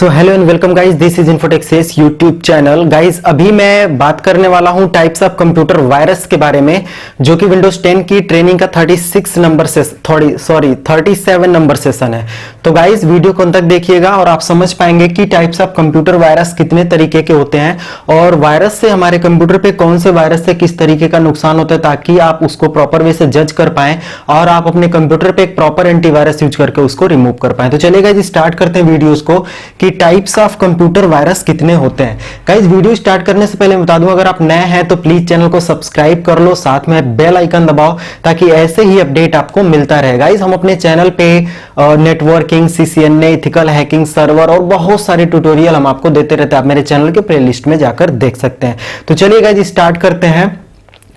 So hello and welcome guys, this is Infotexes YouTube channel. Guys अभी मैं बात करने वाला हूं टाइप्स ऑफ कंप्यूटर वायरस के बारे में, जो कि विंडोज 10 की ट्रेनिंग का 37 नंबर सेशन है। तो गाइज वीडियो को अंत तक देखिएगा और आप समझ पाएंगे कि टाइप्स ऑफ कंप्यूटर वायरस कितने तरीके के होते हैं और वायरस से हमारे कंप्यूटर पे कौन से वायरस से किस तरीके का नुकसान होता है, ताकि आप उसको प्रॉपर वे से जज कर पाएं और आप अपने कंप्यूटर पे एक प्रॉपर एंटीवायरस यूज करके उसको रिमूव कर पाएं। तो चलिए गाइज स्टार्ट करते हैं वीडियोस को कि टाइप्स ऑफ कंप्यूटर वायरस कितने होते हैं। गाइस वीडियो स्टार्ट करने से पहले बता दूं, अगर आप नए हैं तो प्लीज चैनल को सब्सक्राइब कर लो, साथ में बेल आइकन दबाओ ताकि ऐसे ही अपडेट आपको मिलता रहे। गाइस हम अपने चैनल पे networking, CCNA, ethical hacking, server और बहुत सारे ट्यूटोरियल हम आपको देते रहते हैं। आप मेरे चैनल के प्लेलिस्ट में जाकर देख सकते हैं। तो चलिए गाइस स्टार्ट करते हैं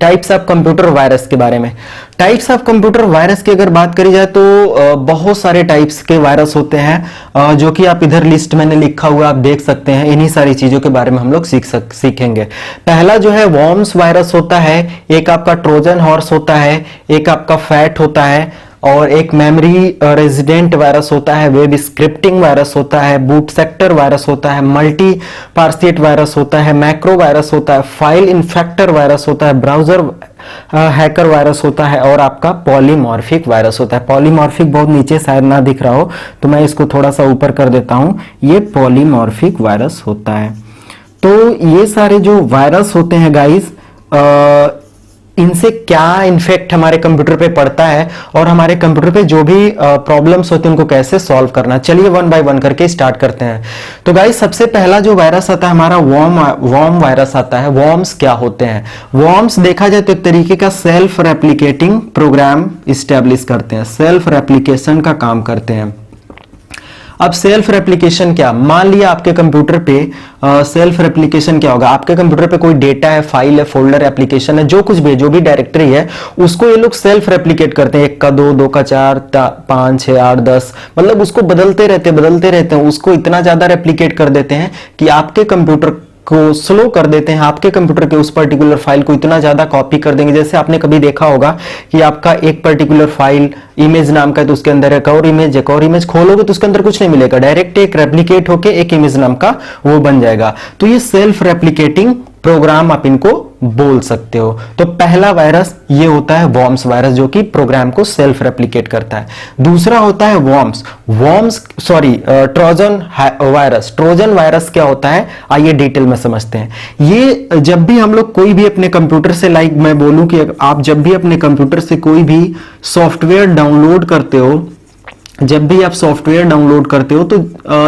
टाइप्स ऑफ कंप्यूटर वायरस के बारे में। टाइप्स ऑफ कंप्यूटर वायरस की अगर बात करी जाए तो बहुत सारे टाइप्स के वायरस होते हैं, जो कि आप इधर लिस्ट मैंने लिखा हुआ आप देख सकते हैं। इन्हीं सारी चीजों के बारे में हम लोग सीखेंगे। पहला जो है वॉर्म्स वायरस होता है, एक आपका ट्रोजन हॉर्स होता है, एक आपका फैट होता है और एक मेमोरी रेजिडेंट वायरस होता है, वेब स्क्रिप्टिंग वायरस होता है, बूट सेक्टर वायरस होता है, मल्टी पार्सिएट वायरस होता है, मैक्रो वायरस होता है, फाइल इन्फेक्टर वायरस होता है, ब्राउजर हैकर वायरस होता है और आपका पॉलीमॉर्फिक वायरस होता है। पॉलीमॉर्फिक बहुत नीचे शायद ना दिख रहा हो तो मैं इसको थोड़ा सा ऊपर कर देता हूं। ये पॉलीमॉर्फिक वायरस होता है। तो ये सारे जो वायरस होते हैं गाइस, इनसे क्या इन्फेक्ट हमारे कंप्यूटर पे पड़ता है और हमारे कंप्यूटर पे जो भी प्रॉब्लम्स होते हैं उनको कैसे सॉल्व करना। चलिए वन बाय वन करके स्टार्ट करते हैं। तो गाइस सबसे पहला जो वायरस आता है हमारा वॉर्म वायरस आता है। वॉर्म्स क्या होते हैं? वॉर्म्स देखा जाए तो एक तरीके का सेल्फ रेप्लिकेटिंग प्रोग्राम इस्टेब्लिश करते हैं, सेल्फ रेप्लिकेशन का काम करते हैं। अब सेल्फ रेप्लिकेशन क्या, मान लिया आपके कंप्यूटर पे सेल्फ रेप्लिकेशन क्या होगा, आपके कंप्यूटर पे कोई डेटा है, फाइल है, फोल्डर, एप्लीकेशन है, जो कुछ भी जो भी डायरेक्टरी है उसको ये लोग सेल्फ रेप्लिकेट करते हैं। 1 का 2, 2 का 4, 5, 6, 8, 10, मतलब उसको बदलते रहते हैं। उसको इतना ज्यादा रेप्लिकेट कर देते हैं कि आपके कंप्यूटर को स्लो कर देते हैं। आपके कंप्यूटर के उस पर्टिकुलर फाइल को इतना ज्यादा कॉपी कर देंगे। जैसे आपने कभी देखा होगा कि आपका एक पर्टिकुलर फाइल इमेज नाम का है तो उसके अंदर एक और इमेज खोलोगे तो उसके अंदर कुछ नहीं मिलेगा, डायरेक्ट एक रेप्लिकेट होके एक इमेज नाम का वो बन जाएगा। तो ये सेल्फ रेप्लिकेटिंग प्रोग्राम आप इनको बोल सकते हो। तो पहला वायरस ये होता है वॉर्म्स वायरस, जो कि प्रोग्राम को सेल्फ रेप्लिकेट करता है। दूसरा होता है ट्रोजन वायरस। ट्रोजन वायरस क्या होता है, आइए डिटेल में समझते हैं। ये जब भी हम लोग कोई भी अपने कंप्यूटर से, लाइक मैं बोलूं कि आप जब भी अपने कंप्यूटर से कोई भी सॉफ्टवेयर डाउनलोड करते हो, तो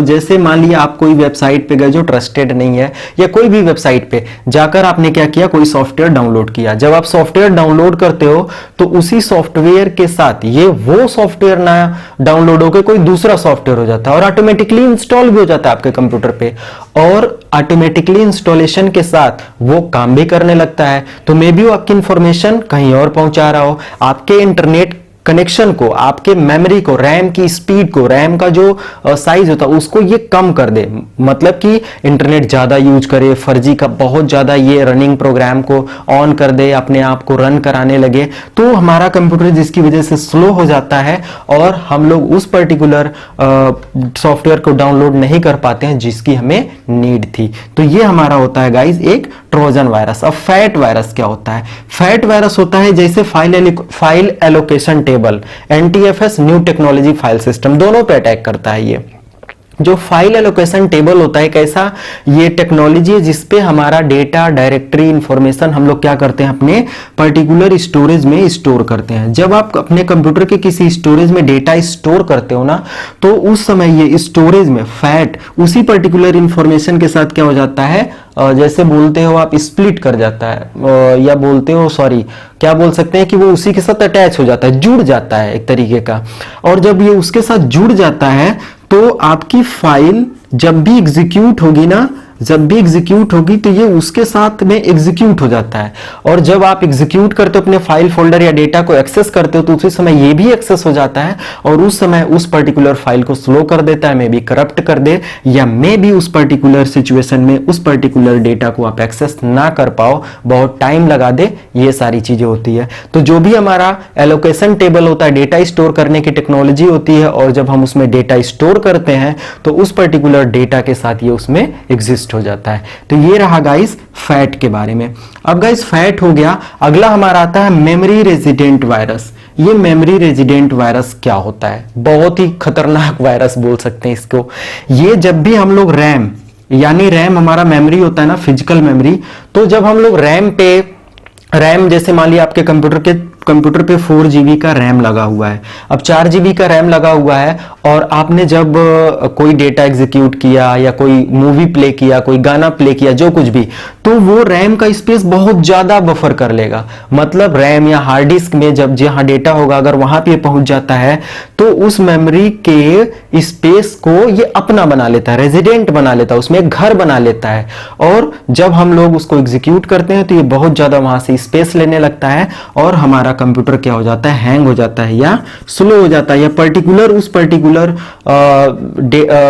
जैसे मान लिया आप कोई वेबसाइट पे गए जो ट्रस्टेड नहीं है, या कोई भी वेबसाइट पे जाकर आपने क्या किया, कोई सॉफ्टवेयर डाउनलोड किया। जब आप सॉफ्टवेयर डाउनलोड करते हो तो उसी सॉफ्टवेयर के साथ ये वो सॉफ्टवेयर ना डाउनलोड होकर कोई दूसरा सॉफ्टवेयर हो जाता है और ऑटोमेटिकली इंस्टॉल भी हो जाता है आपके कंप्यूटर पे, और ऑटोमेटिकली इंस्टॉलेशन के साथ वो काम भी करने लगता है। तो मे बी वो आपकी इंफॉर्मेशन कहीं और पहुंचा रहा हो, आपके इंटरनेट कनेक्शन को, आपके मेमोरी को, रैम की स्पीड को, रैम का जो साइज होता है उसको ये कम कर दे, मतलब कि इंटरनेट ज्यादा यूज करे, फर्जी का बहुत ज्यादा ये रनिंग प्रोग्राम को ऑन कर दे, अपने आप को रन कराने लगे, तो हमारा कंप्यूटर जिसकी वजह से स्लो हो जाता है और हम लोग उस पर्टिकुलर सॉफ्टवेयर को डाउनलोड नहीं कर पाते हैं जिसकी हमें नीड थी। तो ये हमारा होता है गाइज एक ट्रोजन वायरस। अब फैट वायरस क्या होता है? फैट वायरस होता है जैसे file allocation table, NTFS, new technology file system, दोनों पे अटैक करता है। ये जो फाइल एलोकेशन टेबल होता है, कैसा ये टेक्नोलॉजी है जिसपे हमारा डेटा, डायरेक्टरी, इंफॉर्मेशन हम लोग क्या करते हैं, अपने पर्टिकुलर स्टोरेज में स्टोर करते हैं। जब आप अपने कंप्यूटर के किसी स्टोरेज में डेटा स्टोर करते हो ना, तो उस समय ये स्टोरेज में फैट उसी पर्टिकुलर इंफॉर्मेशन के साथ क्या हो जाता है, जैसे बोलते हो आप, स्प्लिट कर जाता है, या बोलते हो क्या बोल सकते हैं कि वो उसी के साथ अटैच हो जाता है, जुड़ जाता है एक तरीके का। और जब ये उसके साथ जुड़ जाता है तो आपकी फाइल जब भी एग्जीक्यूट होगी ना, जब भी एग्जीक्यूट होगी तो ये उसके साथ में एग्जीक्यूट हो जाता है, और जब आप एग्जीक्यूट करते हो अपने फाइल फोल्डर या डेटा को एक्सेस करते हो तो उसी समय ये भी एक्सेस हो जाता है, और उस समय उस पर्टिकुलर फाइल को स्लो कर देता है, मे बी करप्ट कर दे, या मे बी उस पर्टिकुलर सिचुएशन में उस पर्टिकुलर डेटा को आप एक्सेस ना कर पाओ, बहुत टाइम लगा दे, ये सारी चीजें होती है। तो जो भी हमारा एलोकेशन टेबल होता है, डेटा स्टोर करने की टेक्नोलॉजी होती है, और जब हम उसमें डेटा स्टोर करते हैं तो उस पर्टिकुलर डेटा के साथ ये उसमें एग्जिस्ट हो जाता है। तो ये रहा गाइस फैट के बारे में। अब गाइस फैट हो गया, अगला हमारा आता है मेमोरी रेजिडेंट वायरस। ये मेमोरी रेजिडेंट वायरस क्या होता है? बहुत ही खतरनाक वायरस बोल सकते हैं इसको। ये जब भी हम लोग रैम, यानी रैम हमारा मेमोरी होता है ना, फिजिकल मेमोरी, तो जब हम लोग रैम जैसे मान लिया आपके कंप्यूटर पे 4 GB का रैम लगा हुआ है, अब 4 GB का रैम लगा हुआ है, और आपने जब कोई डेटा एग्जीक्यूट किया या कोई मूवी प्ले किया, कोई गाना प्ले किया, जो कुछ भी, तो वो रैम का स्पेस बहुत ज्यादा बफर कर लेगा। मतलब रैम या हार्ड डिस्क में जब जहां डेटा होगा अगर वहां पे पहुंच जाता है तो उस मेमोरी के स्पेस को ये अपना बना लेता है, रेजिडेंट बना लेता है, उसमें एक घर बना लेता है, और जब हम लोग उसको एग्जीक्यूट करते हैं तो ये बहुत ज्यादा वहां से स्पेस लेने लगता है, और हमारा कंप्यूटर क्या हो जाता है? हैंग हो जाता है या स्लो हो जाता है, या उस पर्टिकुलर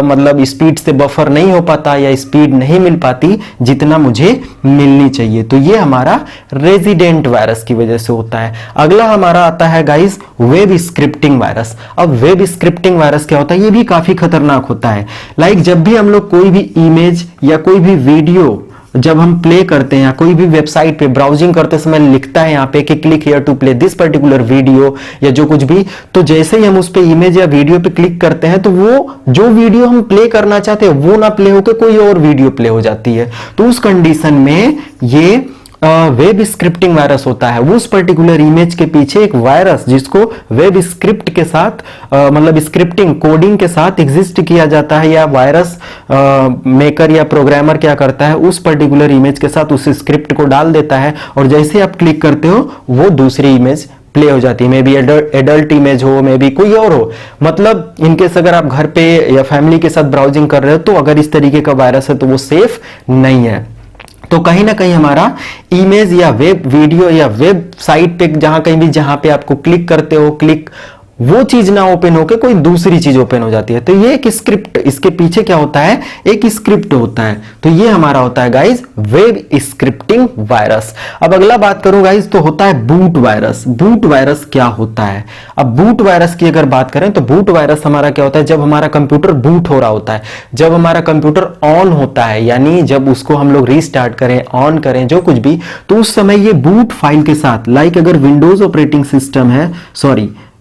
मतलब स्पीड से बफर नहीं हो पाता, या स्पीड नहीं मिल पाती जितना मुझे मिलनी चाहिए। तो ये हमारा रेजिडेंट वायरस की वजह से होता है। अगला हमारा आता है गाइस वेब स्क्रिप्टिंग वायरस। अब वेब स्क्रिप्टिंग वायरस क्या होता है? ये भी काफी खतरनाक होता है। लाइक जब भी हम लोग कोई भी इमेज या कोई भी वीडियो जब हम प्ले करते हैं, या कोई भी वेबसाइट पे ब्राउजिंग करते समय लिखता है यहाँ पे कि click here to play this particular video या जो कुछ भी, तो जैसे ही हम उस पे इमेज या वीडियो पे क्लिक करते हैं तो वो जो वीडियो हम प्ले करना चाहते हैं वो ना प्ले होकर कोई और वीडियो प्ले हो जाती है। तो उस कंडीशन में ये वेब स्क्रिप्टिंग वायरस होता है। उस पर्टिकुलर इमेज के पीछे एक वायरस जिसको वेब स्क्रिप्ट के साथ मतलब स्क्रिप्टिंग कोडिंग के साथ एग्जिस्ट किया जाता है, या वायरस मेकर या प्रोग्रामर क्या करता है, उस पर्टिकुलर इमेज के साथ उस स्क्रिप्ट को डाल देता है, और जैसे आप क्लिक करते हो वो दूसरी इमेज प्ले हो जाती है। मे बी एडल्ट इमेज हो, मे बी कोई और हो। मतलब इनकेस अगर आप घर पे या फैमिली के साथ ब्राउजिंग कर रहे हो तो अगर इस तरीके का वायरस है तो वो सेफ नहीं है। तो कहीं ना कहीं हमारा इमेज या वेब वीडियो या वेब साइट पे जहां पे आपको क्लिक करते हो, वो चीज ना ओपन होके कोई दूसरी चीज ओपन हो जाती है। तो ये एक स्क्रिप्ट, इसके पीछे क्या होता है? एक स्क्रिप्ट होता है। तो ये हमारा होता है गाइज वेब स्क्रिप्टिंग वायरस। अब अगला बात करूं गाइज तो होता है बूट वायरस। बूट वायरस क्या होता है? अब बूट वायरस की अगर बात करें तो बूट वायरस हमारा क्या होता है? जब हमारा कंप्यूटर बूट हो रहा होता है, जब हमारा कंप्यूटर ऑन होता है, यानी जब उसको हम लोग रीस्टार्ट करें, ऑन करें, जो कुछ भी, तो उस समय ये बूट फाइल के साथ, लाइक अगर विंडोज ऑपरेटिंग सिस्टम है,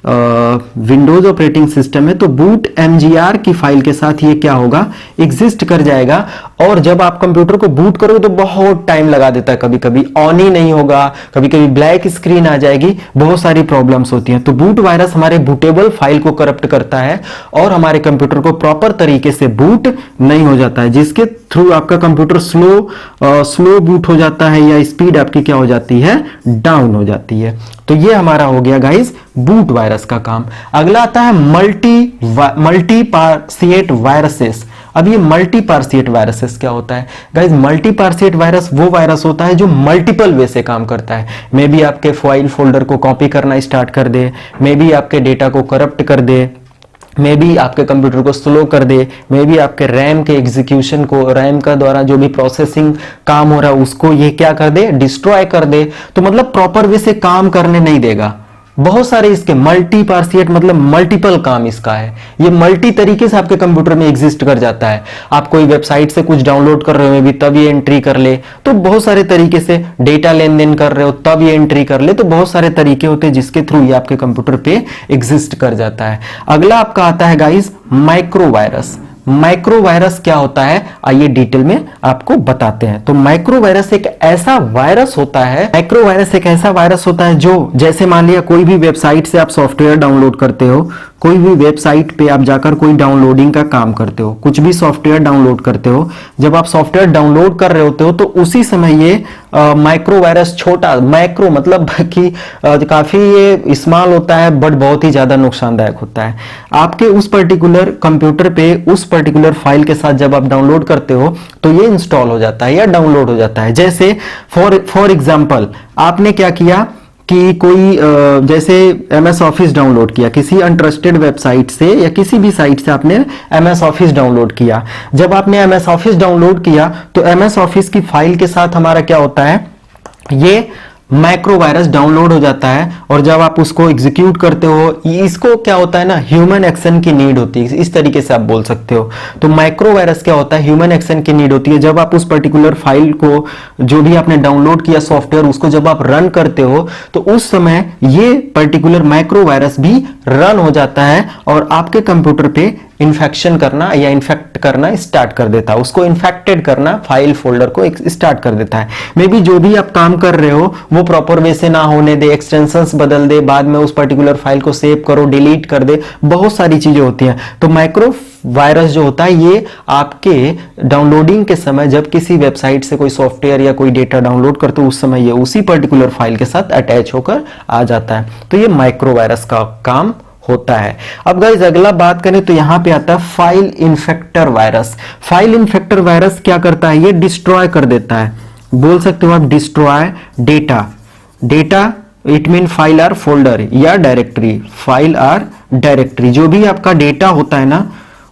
विंडोज ऑपरेटिंग सिस्टम है, तो बूट mgr की फाइल के साथ ये क्या होगा? एग्जिस्ट कर जाएगा। और जब आप कंप्यूटर को बूट करोगे तो बहुत टाइम लगा देता है, कभी कभी ऑन ही नहीं होगा, कभी कभी ब्लैक स्क्रीन आ जाएगी, बहुत सारी प्रॉब्लम्स होती हैं। तो बूट वायरस हमारे बूटेबल फाइल को करप्ट करता है और हमारे कंप्यूटर को प्रॉपर तरीके से बूट नहीं हो जाता है, जिसके थ्रू आपका कंप्यूटर स्लो बूट हो जाता है, या स्पीड आपकी क्या हो जाती है? डाउन हो जाती है। तो ये हमारा हो गया गाइस बूट वायरस का काम। अगला आता है मल्टीपार्सिएट वायरसेस। अब ये मल्टीपार्सिएट वायरसेस क्या होता है? गाइस मल्टीपार्सिएट वायरस वो वायरस होता है जो मल्टीपल वे से काम करता है। मे बी आपके फाइल फोल्डर को कॉपी करना स्टार्ट कर दे, मे बी आपके डेटा को करप्ट कर दे, मे बी आपके कंप्यूटर को स्लो कर दे, मे बी आपके रैम के एग्जीक्यूशन को, रैम का द्वारा जो भी प्रोसेसिंग काम हो रहा है उसको ये क्या कर दे? डिस्ट्रॉय कर दे। तो मतलब प्रॉपर वे से काम करने नहीं देगा। बहुत सारे इसके मल्टीपार्सिएट मतलब मल्टीपल काम इसका है। ये मल्टी तरीके से आपके कंप्यूटर में एग्जिस्ट कर जाता है। आप कोई वेबसाइट से कुछ डाउनलोड कर रहे हो, भी तब ये एंट्री कर ले, तो बहुत सारे तरीके से डेटा लेन देन कर रहे हो तब ये एंट्री कर ले। तो बहुत सारे तरीके होते हैं जिसके थ्रू ये आपके कंप्यूटर पे एग्जिस्ट कर जाता है। अगला आपका आता है guys micro virus. Micro virus क्या होता है आइए डिटेल में आपको बताते हैं। तो माइक्रो वायरस एक ऐसा वायरस होता है, माइक्रो वायरस एक ऐसा वायरस होता है जो, जैसे मान लिया कोई भी वेबसाइट से आप सॉफ्टवेयर डाउनलोड करते हो, कोई भी वेबसाइट पे आप जाकर कोई डाउनलोडिंग का काम करते हो, कुछ भी सॉफ्टवेयर डाउनलोड करते हो, जब आप सॉफ्टवेयर डाउनलोड कर रहे होते हो तो उसी समय ये माइक्रो वायरस, छोटा माइक्रो मतलब कि काफी ये इस्तेमाल होता है बट बहुत ही ज्यादा नुकसानदायक होता है। आपके उस पर्टिकुलर कंप्यूटर पे उस पर्टिकुलर फाइल के साथ जब आप डाउनलोड करते हो तो ये इंस्टॉल हो जाता है या डाउनलोड हो जाता है। जैसे फॉर एग्जांपल आपने क्या किया कि कोई जैसे MS ऑफिस डाउनलोड किया किसी अनट्रस्टेड वेबसाइट से या किसी भी साइट से, आपने MS ऑफिस डाउनलोड किया। जब आपने MS ऑफिस डाउनलोड किया तो MS ऑफिस की फाइल के साथ हमारा क्या होता है, ये माइक्रो वायरस डाउनलोड हो जाता है और जब आप उसको एग्जीक्यूट करते हो, इसको क्या होता है ना, ह्यूमन एक्शन की नीड होती है, इस तरीके से आप बोल सकते हो। तो माइक्रो वायरस क्या होता है, ह्यूमन एक्शन की नीड होती है। जब आप उस पर्टिकुलर फाइल को, जो भी आपने डाउनलोड किया सॉफ्टवेयर, उसको जब आप रन करते हो तो उस समय ये पर्टिकुलर माइक्रो वायरस भी रन हो जाता है और आपके कंप्यूटर पे इन्फेक्शन करना या इन्फेक्ट करना स्टार्ट कर देता है, उसको इन्फेक्टेड करना, फाइल फोल्डर को स्टार्ट कर देता है। मे बी जो भी आप काम कर रहे हो वो प्रॉपर वे से ना होने दे, एक्सटेंशंस बदल दे, बाद में उस पर्टिकुलर फाइल को सेव करो, डिलीट कर दे, बहुत सारी चीजें होती हैं। तो माइक्रो वायरस जो होता है ये आपके डाउनलोडिंग के समय, जब किसी वेबसाइट से कोई सॉफ्टवेयर या कोई डेटा डाउनलोड करते हो, उस समय ये उसी पर्टिकुलर फाइल के साथ अटैच होकर आ जाता है। तो ये माइक्रो वायरस का काम होता है। अब गाइस अगला बात करें तो यहां पे आता है file infector virus. File infector virus क्या करता है, ये डिस्ट्रॉय कर देता है, बोल सकते हो आप destroy data. Data it mean file or folder या डायरेक्टरी, फाइल आर डायरेक्टरी, जो भी आपका डेटा होता है ना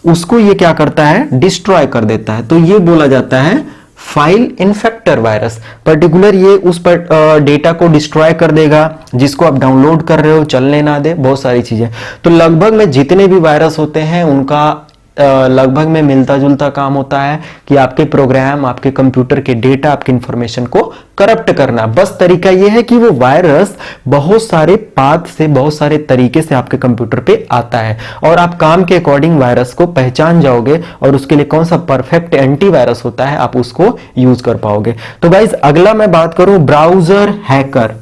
उसको ये क्या करता है, डिस्ट्रॉय कर देता है। तो ये बोला जाता है फाइल इन्फेक्टर वायरस। पर्टिकुलर ये उस पर डेटा को डिस्ट्रॉय कर देगा जिसको आप डाउनलोड कर रहे हो, चलने ना दे, बहुत सारी चीजें। तो लगभग में जितने भी वायरस होते हैं उनका लगभग में मिलता जुलता काम होता है कि आपके प्रोग्राम, आपके कंप्यूटर के डेटा, आपके इंफॉर्मेशन को करप्ट करना। बस तरीका यह है कि वो वायरस बहुत सारे पाथ से, बहुत सारे तरीके से आपके कंप्यूटर पे आता है और आप काम के अकॉर्डिंग वायरस को पहचान जाओगे और उसके लिए कौन सा परफेक्ट एंटीवायरस होता है आप उसको यूज कर पाओगे। तो गाइज अगला मैं बात करूं ब्राउजर हैकर।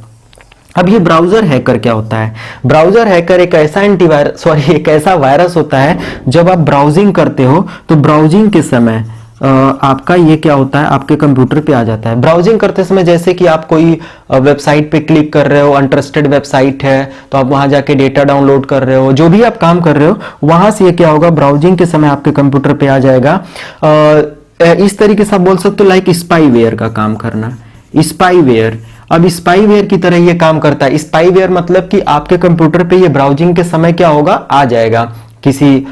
अब ये ब्राउजर हैकर क्या होता है, ब्राउजर हैकर एक ऐसा एक ऐसा वायरस होता है जब आप ब्राउजिंग करते हो तो ब्राउजिंग के समय आपका ये क्या होता है, आपके कंप्यूटर पे आ जाता है। ब्राउजिंग करते समय जैसे कि आप कोई वेबसाइट पे क्लिक कर रहे हो, अनट्रस्टेड वेबसाइट है तो आप वहां जाके डेटा डाउनलोड कर रहे हो, जो भी आप काम कर रहे हो वहां से ये क्या होगा, ब्राउजिंग के समय आपके कंप्यूटर पे आ जाएगा। इस तरीके से आप बोल सकते हो लाइक स्पाईवेयर का काम करना, स्पाईवेयर। अब स्पाईवेयर की तरह ये काम करता है। स्पाईवेयर मतलब कि आपके कंप्यूटर पे ये ब्राउजिंग के समय क्या होगा, आ जाएगा किसी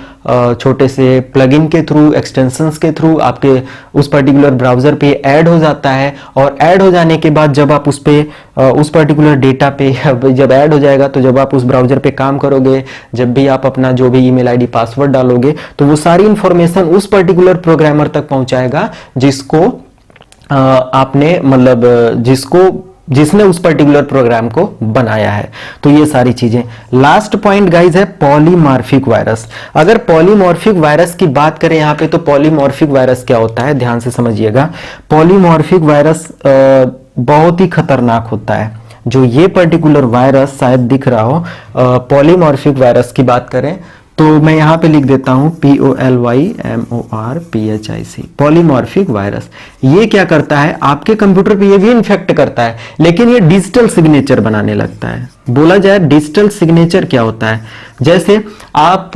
छोटे से प्लगइन के थ्रू, एक्सटेंशंस के थ्रू आपके उस पर्टिकुलर ब्राउजर पे ऐड हो जाता है और ऐड हो जाने के बाद जब आप उस पे उस पर्टिकुलर डेटा पे जब ऐड हो जाएगा तो जब आप उस ब्राउजर पे काम करोगे, जब भी आप अपना जो भी ईमेल आईडी पासवर्ड डालोगे तो वो सारी इंफॉर्मेशन उस पर्टिकुलर प्रोग्रामर तक पहुंचाएगा जिसको आपने मतलब जिसने उस पर्टिकुलर प्रोग्राम को बनाया है। तो ये सारी चीजें। लास्ट पॉइंट गाइज है पॉलीमॉर्फिक वायरस। अगर पॉलीमॉर्फिक वायरस की बात करें यहाँ पे तो पॉलीमॉर्फिक वायरस क्या होता है, ध्यान से समझिएगा। पॉलीमॉर्फिक वायरस बहुत ही खतरनाक होता है। जो ये पर्टिकुलर वायरस शायद दिख रहा हो, पॉलीमॉर्फिक वायरस की बात करें तो मैं यहां पे लिख देता हूं POLYMORPHIC, पॉलीमॉर्फिक वायरस। ये क्या करता है, आपके कंप्यूटर पे ये भी इन्फेक्ट करता है लेकिन ये डिजिटल सिग्नेचर बनाने लगता है। बोला जाए डिजिटल सिग्नेचर क्या होता है, जैसे आप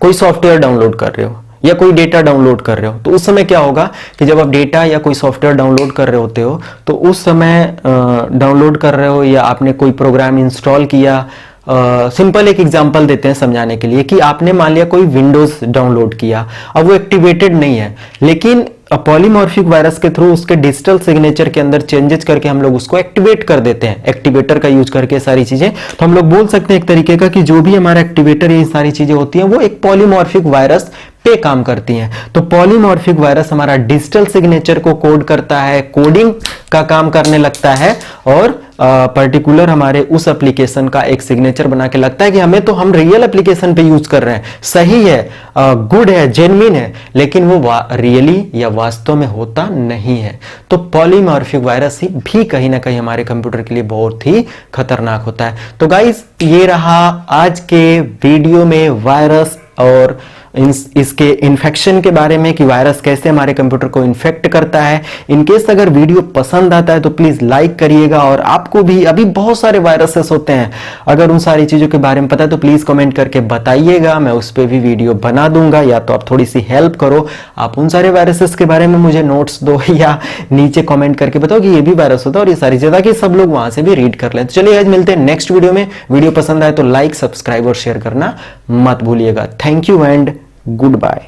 कोई सॉफ्टवेयर डाउनलोड कर रहे हो या कोई डेटा डाउनलोड कर रहे हो तो उस समय क्या होगा कि जब आप डेटा या कोई सॉफ्टवेयर डाउनलोड कर रहे होते हो तो उस समय डाउनलोड कर रहे हो या आपने कोई प्रोग्राम इंस्टॉल किया। सिंपल एक एग्जांपल देते हैं समझाने के लिए कि आपने मान लिया कोई विंडोज डाउनलोड किया, अब वो एक्टिवेटेड नहीं है लेकिन पॉलीमॉर्फिक वायरस के थ्रू उसके डिजिटल सिग्नेचर के अंदर चेंजेस करके हम लोग उसको एक्टिवेट कर देते हैं, एक्टिवेटर का यूज करके सारी चीजें। तो हम लोग बोल सकते हैं एक तरीके का कि जो भी हमारा एक्टिवेटर ये सारी चीजें होती हैं वो एक पॉलीमॉर्फिक वायरस पे काम करती हैं। तो पॉलीमॉर्फिक वायरस हमारा डिजिटल सिग्नेचर को कोड करता है, कोडिंग का काम करने लगता है और पर्टिकुलर हमारे उस एप्लीकेशन का एक सिग्नेचर बना के लगता है कि हमें तो हम रियल एप्लीकेशन पे यूज कर रहे हैं, सही है, गुड है, जेन्युइन है, लेकिन वो रियली या वास्तव में होता नहीं है। तो पॉलीमॉर्फिक वायरस ही भी कहीं ना कहीं हमारे कंप्यूटर के लिए बहुत ही खतरनाक होता है। तो गाइस ये रहा आज के वीडियो में वायरस और इसके इन्फेक्शन के बारे में कि वायरस कैसे हमारे कंप्यूटर को इन्फेक्ट करता है। इनकेस अगर वीडियो पसंद आता है तो प्लीज लाइक करिएगा, और आपको भी अभी बहुत सारे वायरसेस होते हैं, अगर उन सारी चीजों के बारे में पता है तो प्लीज कमेंट करके बताइएगा, मैं उस पर भी वीडियो बना दूंगा। या तो आप थोड़ी सी हेल्प करो, आप उन सारे वायरसेस के बारे में मुझे नोट्स दो या नीचे कमेंट करके बताओ कि ये भी वायरस होता है और ये सारी चीजें, ताकि सब लोग वहां से भी रीड कर लें। तो चलिए आज मिलते हैं नेक्स्ट वीडियो में। वीडियो पसंद आए तो लाइक, सब्सक्राइब और शेयर करना मत भूलिएगा। Thank you and goodbye।